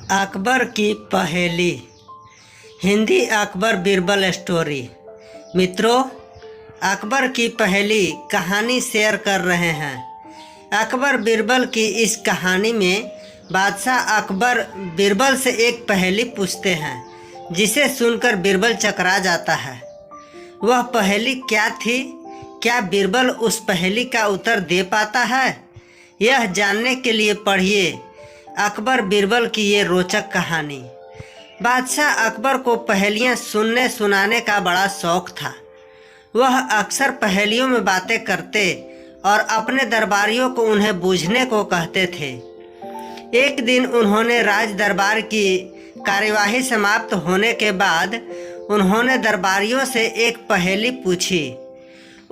अकबर की पहेली। हिंदी अकबर बीरबल स्टोरी। मित्रों, अकबर की पहेली कहानी शेयर कर रहे हैं। अकबर बीरबल की इस कहानी में बादशाह अकबर बीरबल से एक पहेली पूछते हैं, जिसे सुनकर बीरबल चकरा जाता है। वह पहेली क्या थी? क्या बीरबल उस पहेली का उत्तर दे पाता है? यह जानने के लिए पढ़िए अकबर बीरबल की ये रोचक कहानी। बादशाह अकबर को पहेलियाँ सुनने सुनाने का बड़ा शौक था। वह अक्सर पहेलियों में बातें करते और अपने दरबारियों को उन्हें बूझने को कहते थे। एक दिन उन्होंने राज दरबार की कार्यवाही समाप्त होने के बाद उन्होंने दरबारियों से एक पहेली पूछी।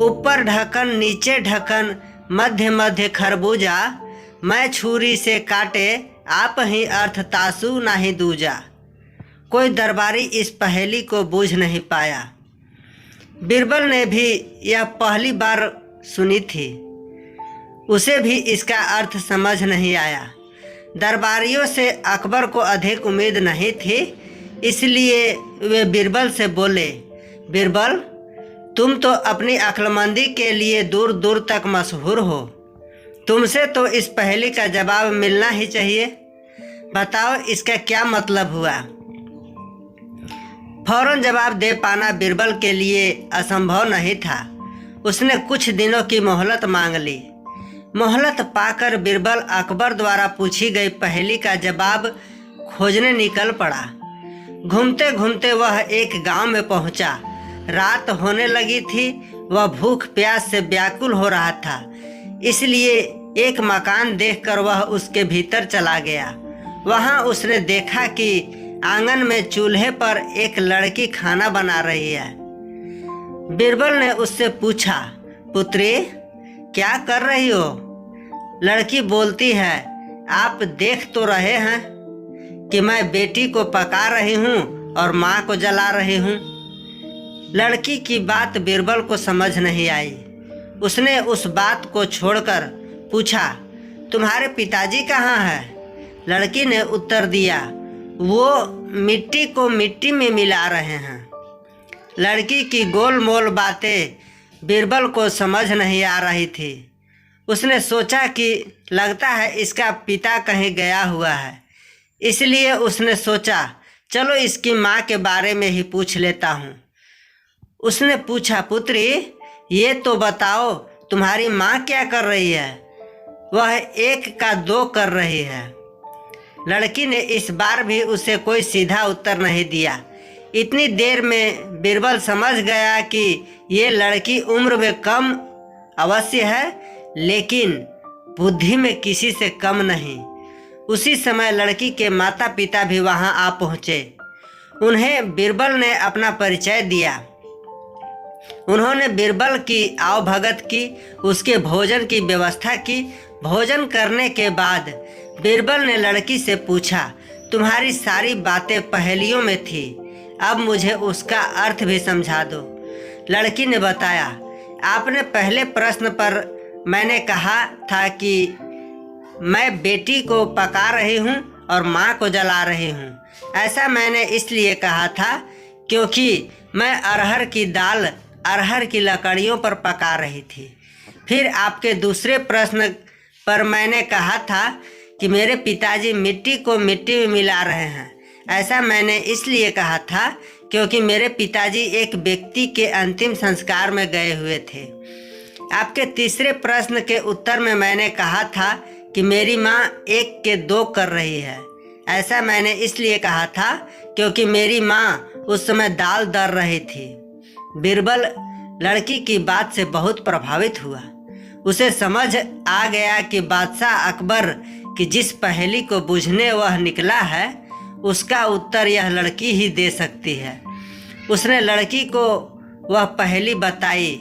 ऊपर ढक्कन नीचे ढक्कन मध्य मध्य खरबूजा, मैं छुरी से काटे आप ही अर्थ तासु नाही दूजा। कोई दरबारी इस पहेली को बूझ नहीं पाया। बीरबल ने भी यह पहली बार सुनी थी। उसे भी इसका अर्थ समझ नहीं आया। दरबारियों से अकबर को अधिक उम्मीद नहीं थी, इसलिए वे बीरबल से बोले, बीरबल, तुम तो अपनी अक्लमंदी के लिए दूर दूर तक मशहूर हो। तुमसे तो इस पहेली का जवाब मिलना ही चाहिए। बताओ इसका क्या मतलब हुआ? फौरन जवाब दे पाना बीरबल के लिए असंभव नहीं था। उसने कुछ दिनों की मोहलत मांग ली। मोहलत पाकर बीरबल अकबर द्वारा पूछी गई पहेली का जवाब खोजने निकल पड़ा। घूमते घूमते वह एक गांव में पहुंचा। रात होने लगी थी। वह भूख प्यास से व्याकुल हो रहा था, इसलिए एक मकान देखकर वह उसके भीतर चला गया। वहां उसने देखा कि आंगन में चूल्हे पर एक लड़की खाना बना रही है। बीरबल ने उससे पूछा, पुत्री, क्या कर रही हो? लड़की बोलती है, आप देख तो रहे हैं कि मैं बेटी को पका रही हूँ और माँ को जला रही हूँ। लड़की की बात बीरबल को समझ नहीं आई। उसने उस बात को छोड़कर पूछा, तुम्हारे पिताजी कहाँ हैं? लड़की ने उत्तर दिया, वो मिट्टी को मिट्टी में मिला रहे हैं। लड़की की गोलमोल बातें बीरबल को समझ नहीं आ रही थी। उसने सोचा कि लगता है इसका पिता कहीं गया हुआ है, इसलिए उसने सोचा चलो इसकी माँ के बारे में ही पूछ लेता हूँ। उसने पूछा, पुत्री, ये तो बताओ तुम्हारी माँ क्या कर रही है? वह एक का दो कर रही है। लड़की ने इस बार भी उसे कोई सीधा उत्तर नहीं दिया। इतनी देर में बीरबल समझ गया कि ये लड़की उम्र में कम अवश्य है, लेकिन बुद्धि में किसी से कम नहीं। उसी समय लड़की के माता पिता भी वहां आ पहुंचे। उन्हें बीरबल ने अपना परिचय दिया। उन्होंने बीरबल की आवभगत की, उसके भोजन की व्यवस्था की। भोजन करने के बाद बीरबल ने लड़की से पूछा, तुम्हारी सारी बातें पहेलियों में थी, अब मुझे उसका अर्थ भी समझा दो। लड़की ने बताया, आपने पहले प्रश्न पर मैंने कहा था कि मैं बेटी को पका रही हूँ और माँ को जला रही हूँ। ऐसा मैंने इसलिए कहा था क्योंकि मैं अरहर की दाल अरहर की लकड़ियों पर पका रही थी। फिर आपके दूसरे प्रश्न पर मैंने कहा था कि मेरे पिताजी मिट्टी को मिट्टी में मिला रहे हैं। ऐसा मैंने इसलिए कहा था क्योंकि मेरे पिताजी एक व्यक्ति के अंतिम संस्कार में गए हुए थे। आपके तीसरे प्रश्न के उत्तर में मैंने कहा था कि मेरी माँ एक के दो कर रही है। ऐसा मैंने इसलिए कहा था क्योंकि मेरी माँ उस समय दाल दर रही थी। बीरबल लड़की की बात से बहुत प्रभावित हुआ। उसे समझ आ गया कि बादशाह अकबर की जिस पहेली को बूझने वह निकला है, उसका उत्तर यह लड़की ही दे सकती है। उसने लड़की को वह पहेली बताई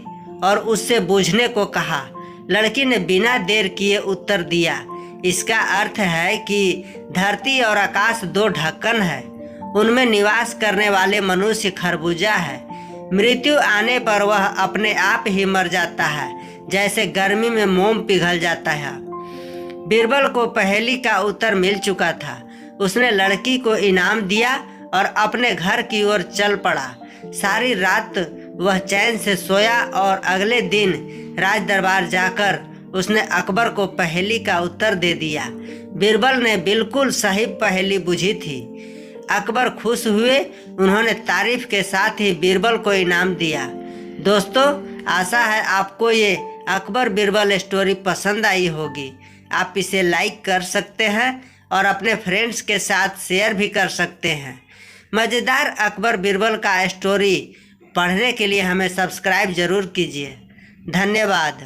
और उससे बूझने को कहा। लड़की ने बिना देर किए उत्तर दिया, इसका अर्थ है कि धरती और आकाश दो ढक्कन है, उनमें निवास करने वाले मनुष्य खरबूजा है। मृत्यु आने पर वह अपने आप ही मर जाता है, जैसे गर्मी में मोम पिघल जाता है। बीरबल को पहेली का उत्तर मिल चुका था। उसने लड़की को इनाम दिया और अपने घर की ओर चल पड़ा। सारी रात वह चैन से सोया और अगले दिन राज दरबार जाकर उसने अकबर को पहेली का उत्तर दे दिया। बीरबल ने बिल्कुल सही पहेली बुझी थी। अकबर खुश हुए। उन्होंने तारीफ के साथ ही बीरबल को इनाम दिया। दोस्तों, आशा है आपको ये अकबर बीरबल स्टोरी पसंद आई होगी। आप इसे लाइक कर सकते हैं और अपने फ्रेंड्स के साथ शेयर भी कर सकते हैं। मज़ेदार अकबर बीरबल का स्टोरी पढ़ने के लिए हमें सब्सक्राइब ज़रूर कीजिए। धन्यवाद।